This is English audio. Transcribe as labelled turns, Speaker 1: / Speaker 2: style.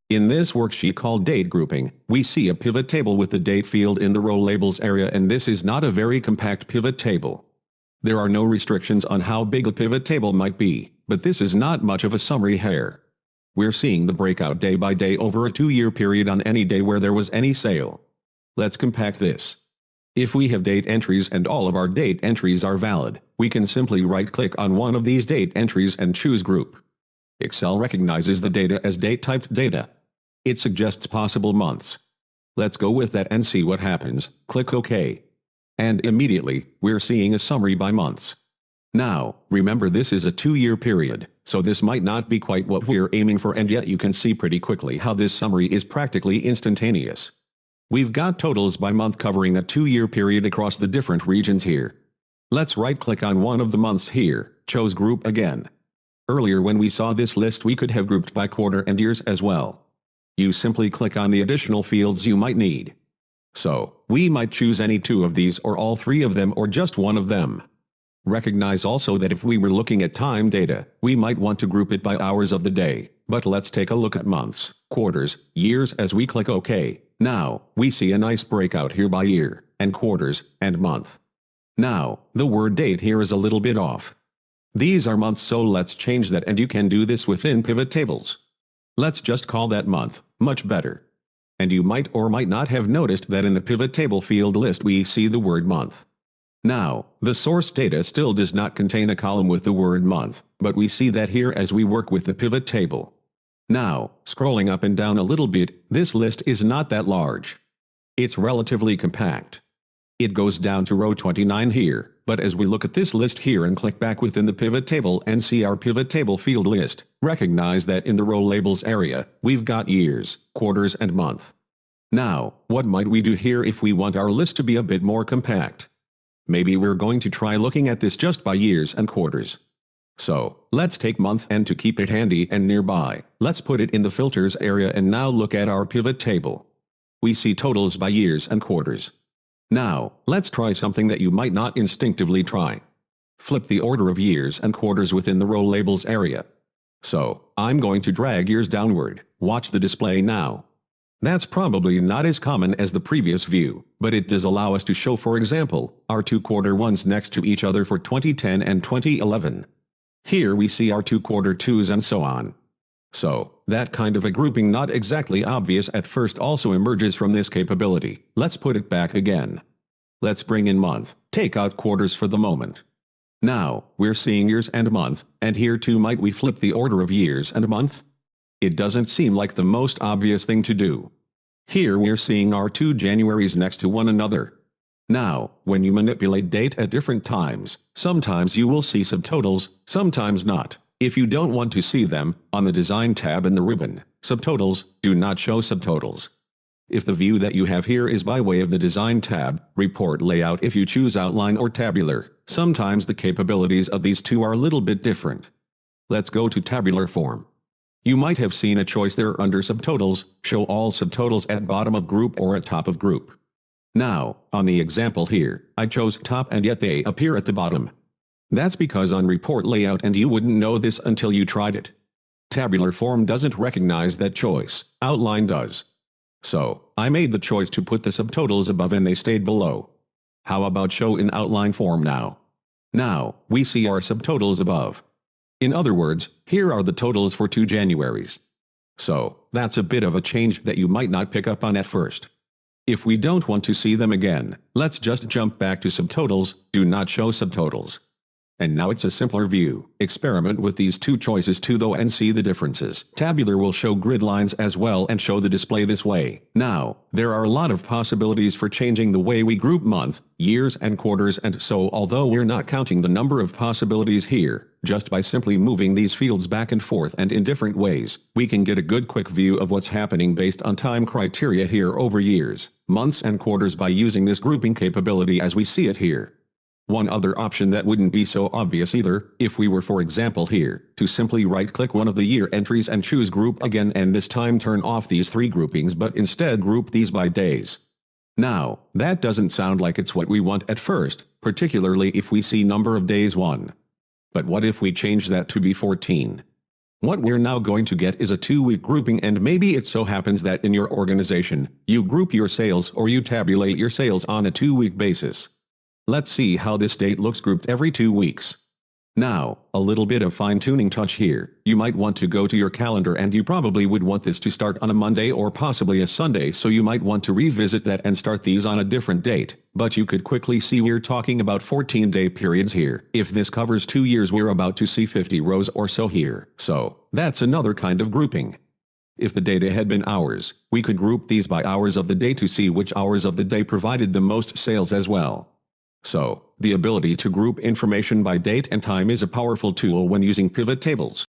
Speaker 1: In this worksheet called Date Grouping, we see a pivot table with the date field in the row labels area, and this is not a very compact pivot table. There are no restrictions on how big a pivot table might be, but this is not much of a summary here. We're seeing the breakout day by day over a 2-year period on any day where there was any sale. Let's compact this. If we have date entries and all of our date entries are valid, we can simply right-click on one of these date entries and choose Group. Excel recognizes the data as date-typed data. It suggests possible months. Let's go with that and see what happens. Click OK. And immediately, we're seeing a summary by months. Now, remember this is a 2-year period, so this might not be quite what we're aiming for, and yet you can see pretty quickly how this summary is practically instantaneous. We've got totals by month covering a 2-year period across the different regions here. Let's right-click on one of the months here, choose Group again. Earlier when we saw this list we could have grouped by quarter and years as well. You simply click on the additional fields you might need. So, we might choose any 2 of these or all 3 of them or just one of them. Recognize also that if we were looking at time data, we might want to group it by hours of the day, but let's take a look at months, quarters, years as we click OK. Now, we see a nice breakout here by year, and quarters, and month. Now, the word date here is a little bit off. These are months, so let's change that, and you can do this within pivot tables. Let's just call that month, much better. And you might or might not have noticed that in the pivot table field list we see the word month. Now, the source data still does not contain a column with the word month, but we see that here as we work with the pivot table. Now, scrolling up and down a little bit, this list is not that large. It's relatively compact. It goes down to row 29 here, but as we look at this list here and click back within the pivot table and see our pivot table field list, recognize that in the row labels area, we've got years, quarters and month. Now, what might we do here if we want our list to be a bit more compact? Maybe we're going to try looking at this just by years and quarters. So, let's take month, and to keep it handy and nearby, let's put it in the filters area and now look at our pivot table. We see totals by years and quarters. Now, let's try something that you might not instinctively try. Flip the order of years and quarters within the row labels area. So, I'm going to drag years downward. Watch the display now. That's probably not as common as the previous view, but it does allow us to show, for example, our 2 quarter ones next to each other for 2010 and 2011. Here we see our 2 quarter twos and so on. So, that kind of a grouping, not exactly obvious at first, also emerges from this capability. Let's put it back again. Let's bring in month, take out quarters for the moment. Now, we're seeing years and month, and here too might we flip the order of years and month? It doesn't seem like the most obvious thing to do. Here we're seeing our 2 Januaries next to one another. Now, when you manipulate date at different times, sometimes you will see subtotals, sometimes not. If you don't want to see them, on the Design tab in the ribbon, Subtotals, do not show subtotals. If the view that you have here is by way of the Design tab, Report Layout if you choose Outline or Tabular, sometimes the capabilities of these two are a little bit different. Let's go to Tabular Form. You might have seen a choice there under Subtotals, Show All Subtotals at bottom of group or at top of group. Now, on the example here, I chose top and yet they appear at the bottom. That's because on Report Layout, and you wouldn't know this until you tried it. Tabular Form doesn't recognize that choice, Outline does. So, I made the choice to put the subtotals above and they stayed below. How about Show in Outline Form now? Now, we see our subtotals above. In other words, here are the totals for 2 Januaries. So, that's a bit of a change that you might not pick up on at first. If we don't want to see them again, let's just jump back to Subtotals, Do Not Show Subtotals. And now it's a simpler view. Experiment with these 2 choices too though and see the differences. Tabular will show grid lines as well and show the display this way. Now, there are a lot of possibilities for changing the way we group month, years and quarters, and so although we're not counting the number of possibilities here, just by simply moving these fields back and forth and in different ways, we can get a good quick view of what's happening based on time criteria here over years, months and quarters by using this grouping capability as we see it here. One other option that wouldn't be so obvious either, if we were for example here, to simply right-click one of the year entries and choose Group again and this time turn off these 3 groupings but instead group these by days. Now, that doesn't sound like it's what we want at first, particularly if we see number of days 1. But what if we change that to be 14? What we're now going to get is a 2-week grouping, and maybe it so happens that in your organization, you group your sales or you tabulate your sales on a 2-week basis. Let's see how this date looks grouped every 2 weeks. Now, a little bit of fine-tuning touch here. You might want to go to your calendar, and you probably would want this to start on a Monday or possibly a Sunday, so you might want to revisit that and start these on a different date. But you could quickly see we're talking about 14-day periods here. If this covers 2 years, we're about to see 50 rows or so here. So, that's another kind of grouping. If the data had been hours, we could group these by hours of the day to see which hours of the day provided the most sales as well. So, the ability to group information by date and time is a powerful tool when using pivot tables.